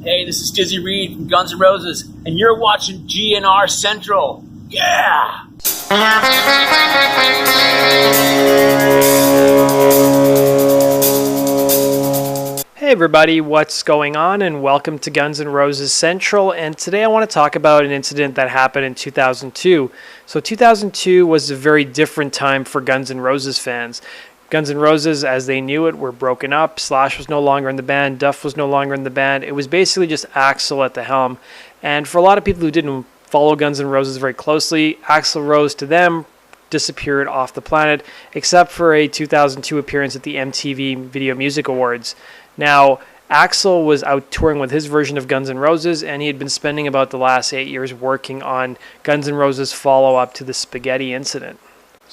Hey, this is Dizzy Reed from Guns N' Roses, and you're watching GNR Central. Yeah! Hey everybody, what's going on? And welcome to Guns N' Roses Central. And today I want to talk about an incident that happened in 2002. So 2002 was a very different time for Guns N' Roses fans. Guns N' Roses, as they knew it, were broken up. Slash was no longer in the band. Duff was no longer in the band. It was basically just Axl at the helm. And for a lot of people who didn't follow Guns N' Roses very closely, Axl Rose to them disappeared off the planet, except for a 2002 appearance at the MTV Video Music Awards. Now, Axl was out touring with his version of Guns N' Roses, and he had been spending about the last 8 years working on Guns N' Roses' follow-up to the Spaghetti incident.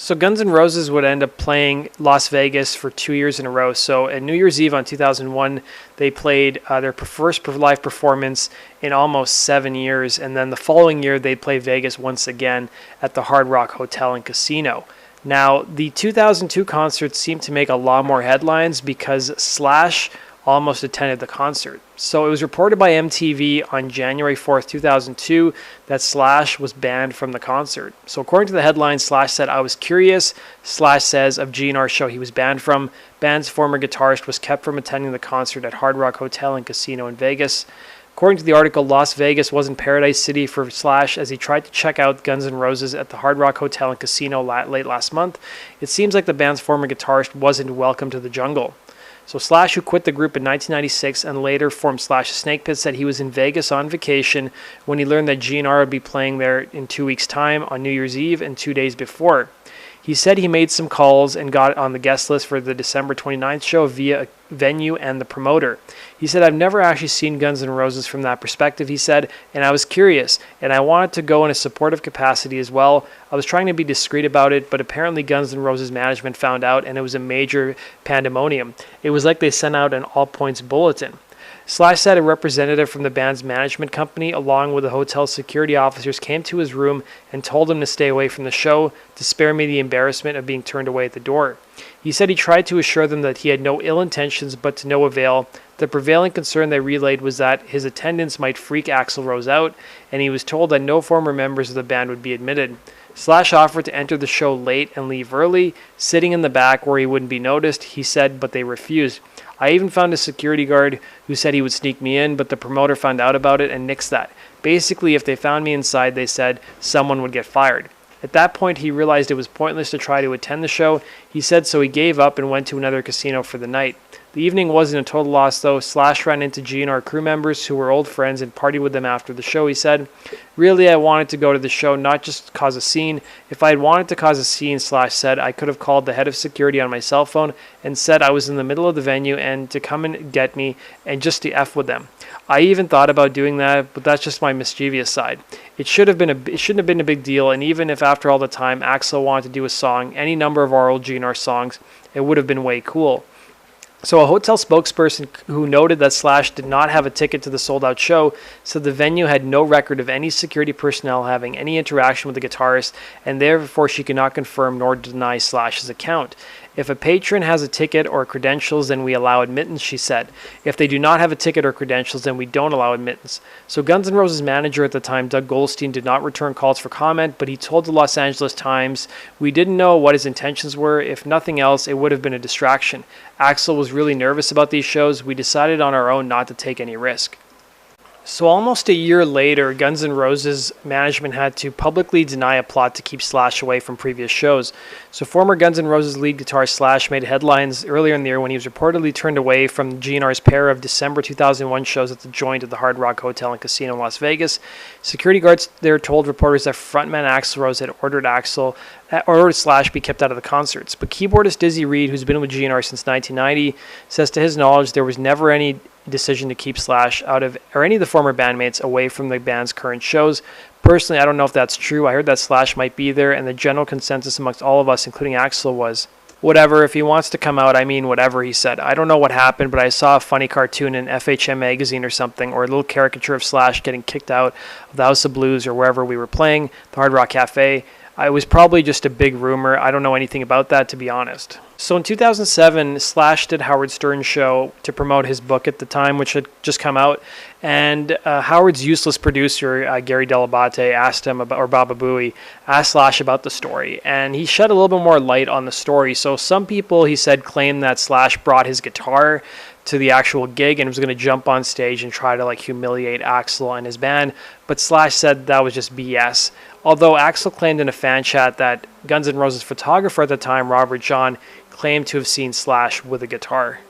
So Guns N' Roses would end up playing Las Vegas for 2 years in a row. So at New Year's Eve on 2001, they played their first live performance in almost 7 years. And then the following year, they'd play Vegas once again at the Hard Rock Hotel and Casino. Now, the 2002 concert seemed to make a lot more headlines because Slash almost attended the concert. So it was reported by MTV on January 4th, 2002 that Slash was banned from the concert. So according to the headline, Slash said, "I was curious." Slash says of GNR's show he was banned from. Band's former guitarist was kept from attending the concert at Hard Rock Hotel and Casino in Vegas. According to the article, Las Vegas wasn't Paradise City for Slash as he tried to check out Guns N' Roses at the Hard Rock Hotel and Casino late last month. It seems like the band's former guitarist wasn't welcome to the jungle. So Slash, who quit the group in 1996 and later formed Slash Snake Pit, said he was in Vegas on vacation when he learned that GNR would be playing there in 2 weeks' time on New Year's Eve and 2 days before. He said he made some calls and got on the guest list for the December 29th show via a venue and the promoter. He said, "I've never actually seen Guns N' Roses from that perspective," he said, "and I was curious, and I wanted to go in a supportive capacity as well. I was trying to be discreet about it, but apparently Guns N' Roses management found out, and it was a major pandemonium. It was like they sent out an all-points bulletin." Slash said a representative from the band's management company, along with the hotel security officers, came to his room and told him to stay away from the show to spare me the embarrassment of being turned away at the door. He said he tried to assure them that he had no ill intentions, but to no avail. The prevailing concern they relayed was that his attendance might freak Axl Rose out, and he was told that no former members of the band would be admitted. Slash offered to enter the show late and leave early, sitting in the back where he wouldn't be noticed, he said, but they refused. "I even found a security guard who said he would sneak me in, but the promoter found out about it and nixed that. Basically, if they found me inside, they said someone would get fired." At that point, he realized it was pointless to try to attend the show. He said so he gave up and went to another casino for the night. The evening wasn't a total loss, though. Slash ran into GNR crew members who were old friends and partied with them after the show. He said, "Really, I wanted to go to the show, not just cause a scene. If I had wanted to cause a scene," Slash said, "I could have called the head of security on my cell phone and said I was in the middle of the venue and to come and get me and just to F with them. I even thought about doing that, but that's just my mischievous side. It shouldn't have been a big deal, and even if after all the time Axl wanted to do a song, any number of our old GNR songs, it would have been way cool." So a hotel spokesperson who noted that Slash did not have a ticket to the sold-out show said the venue had no record of any security personnel having any interaction with the guitarist, and therefore she could not confirm nor deny Slash's account. "If a patron has a ticket or credentials, then we allow admittance," she said. "If they do not have a ticket or credentials, then we don't allow admittance." So Guns N' Roses manager at the time, Doug Goldstein, did not return calls for comment, but he told the Los Angeles Times, "We didn't know what his intentions were. If nothing else, it would have been a distraction. Axl was really nervous about these shows. We decided on our own not to take any risk." So almost a year later, Guns N' Roses management had to publicly deny a plot to keep Slash away from previous shows. So former Guns N' Roses lead guitarist Slash made headlines earlier in the year when he was reportedly turned away from GNR's pair of December 2001 shows at the Joint at the Hard Rock Hotel and Casino in Las Vegas. Security guards there told reporters that frontman Axl Rose had ordered Slash be kept out of the concerts. But keyboardist Dizzy Reed, who's been with GNR since 1990, says to his knowledge there was never any decision to keep Slash out of, or any of the former bandmates away from the band's current shows. Personally, I don't know if that's true. I heard that Slash might be there, and the general consensus amongst all of us, including Axl, was, "Whatever, if he wants to come out, I mean whatever," he said. "I don't know what happened, but I saw a funny cartoon in FHM magazine or something, or a little caricature of Slash getting kicked out of the House of Blues or wherever we were playing, the Hard Rock Cafe. It was probably just a big rumor. I don't know anything about that, to be honest. So in 2007, Slash did Howard Stern's show to promote his book at the time, which had just come out. And Howard's useless producer, Gary Delabate, asked him about, or Baba Booey, asked Slash about the story. And he shed a little bit more light on the story. So some people, he said, claim that Slash brought his guitar to the actual gig and was going to jump on stage and try to like humiliate Axl and his band. But Slash said that was just BS. Although Axl claimed in a fan chat that Guns N' Roses photographer at the time, Robert John, claimed to have seen Slash with a guitar.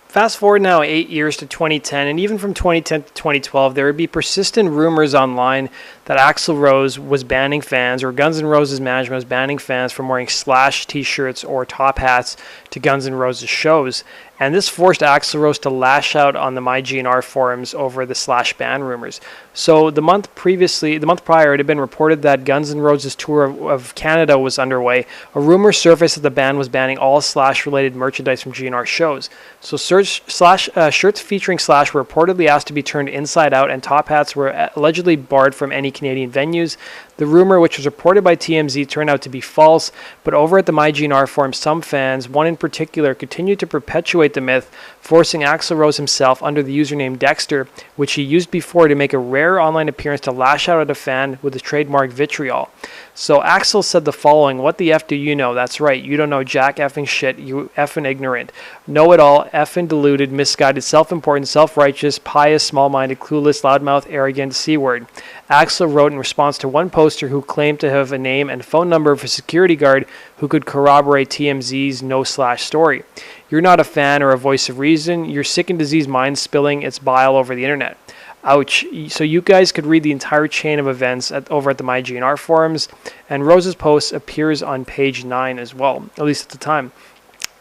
Fast forward now 8 years to 2010, and even from 2010 to 2012, there would be persistent rumors online that Axl Rose was banning fans, or Guns N' Roses management was banning fans from wearing Slash t-shirts or top hats to Guns N' Roses shows. And this forced Axl Rose to lash out on the MyGNR forums over the Slash ban rumors. So the month prior, it had been reported that Guns N' Roses tour of Canada was underway. A rumor surfaced that the band was banning all Slash-related merchandise from GNR shows. So shirts featuring Slash were reportedly asked to be turned inside out, and top hats were allegedly barred from any Canadian venues. The rumor, which was reported by TMZ, turned out to be false, but over at the MyGNR forum, some fans, one in particular, continued to perpetuate the myth, forcing Axl Rose himself under the username Dexter, which he used before to make a rare online appearance to lash out at a fan with the trademark vitriol. So Axl said the following: "What the F do you know? That's right, you don't know jack effing shit, you effing ignorant. Know-it-all, effing deluded, misguided, self-important, self-righteous, pious, small-minded, clueless, loudmouth, arrogant, C-word." Axl wrote in response to one poster who claimed to have a name and phone number of a security guard who could corroborate TMZ's no Slash story. "You're not a fan or a voice of reason. You're sick and diseased mind spilling its bile over the internet." Ouch. So you guys could read the entire chain of events over at the MyGNR forums, and Rose's post appears on page 9 as well, at least at the time.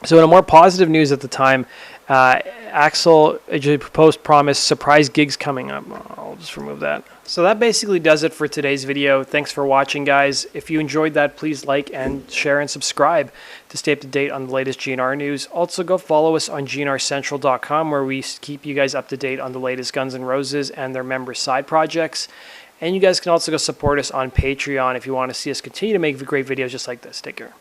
So in a more positive news at the time, Axl post promised surprise gigs coming up. I'll just remove that. So that basically does it for today's video. Thanks for watching, guys. If you enjoyed that, please like and share and subscribe to stay up to date on the latest GNR news. Also, go follow us on GNRcentral.com, where we keep you guys up to date on the latest Guns N' Roses and their member side projects. And you guys can also go support us on Patreon if you want to see us continue to make great videos just like this. Take care.